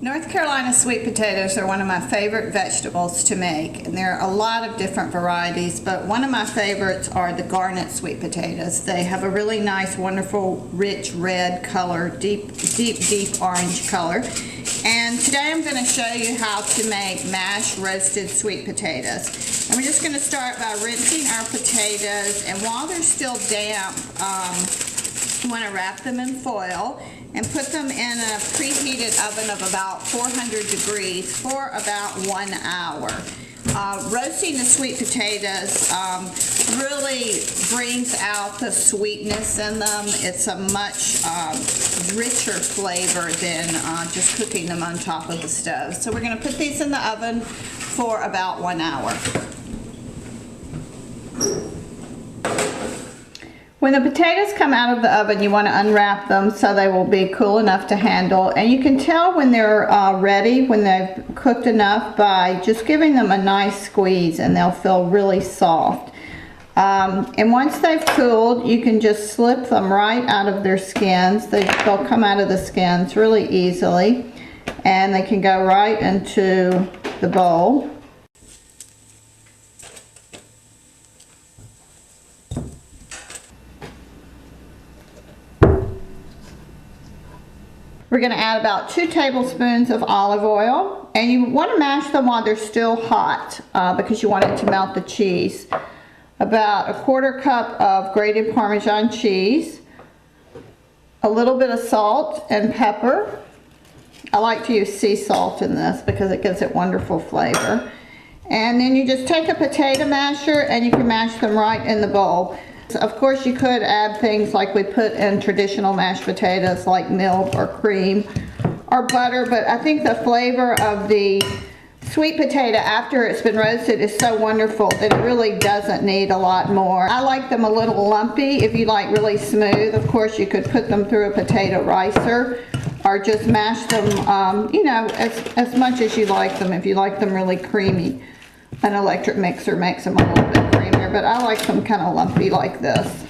North Carolina sweet potatoes are one of my favorite vegetables to make, and there are a lot of different varieties, but one of my favorites are the garnet sweet potatoes. They have a really nice, wonderful, rich red color, deep orange color. And today I'm going to show you how to make mashed roasted sweet potatoes. And we're just going to start by rinsing our potatoes, and while they're still damp, you want to wrap them in foil and put them in a preheated oven of about 400 degrees for about 1 hour. Roasting the sweet potatoes really brings out the sweetness in them. It's a much richer flavor than just cooking them on top of the stove. So we're going to put these in the oven for about 1 hour. When the potatoes come out of the oven, you want to unwrap them so they will be cool enough to handle. And you can tell when they're ready, when they've cooked enough, by just giving them a nice squeeze, and they'll feel really soft. And once they've cooled, you can just slip them right out of their skins. They'll come out of the skins really easily, and they can go right into the bowl. We're going to add about 2 tablespoons of olive oil, and you want to mash them while they're still hot because you want it to melt the cheese. About 1/4 cup of grated Parmesan cheese, a little bit of salt and pepper. I like to use sea salt in this because it gives it wonderful flavor. And then you just take a potato masher and you can mash them right in the bowl. Of course, you could add things like we put in traditional mashed potatoes, like milk or cream or butter, but I think the flavor of the sweet potato after it's been roasted is so wonderful that it really doesn't need a lot more. I like them a little lumpy. If you like really smooth, of course, you could put them through a potato ricer or just mash them, you know, as much as you like them. If you like them really creamy, an electric mixer makes them a little bit creamier, but I like them kind of lumpy like this.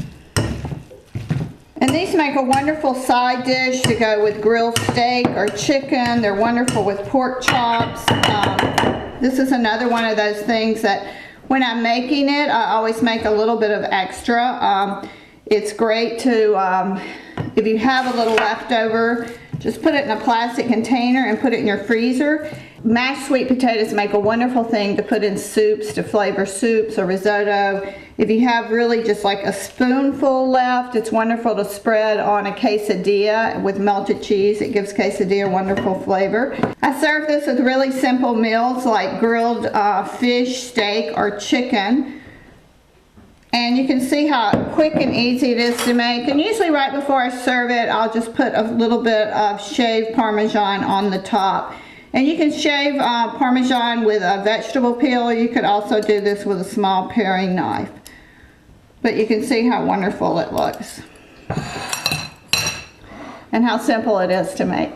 And these make a wonderful side dish to go with grilled steak or chicken. They're wonderful with pork chops. This is another one of those things that when I'm making it, I always make a little bit of extra. It's great to, if you have a little leftover, just put it in a plastic container and put it in your freezer. Mashed sweet potatoes make a wonderful thing to put in soups, to flavor soups or risotto. If you have really just like a spoonful left, it's wonderful to spread on a quesadilla with melted cheese. It gives quesadilla a wonderful flavor. I serve this with really simple meals like grilled fish, steak, or chicken. And you can see how quick and easy it is to make. And usually right before I serve it, I'll just put a little bit of shaved Parmesan on the top. And you can shave Parmesan with a vegetable peel, or you could also do this with a small paring knife. But you can see how wonderful it looks and how simple it is to make.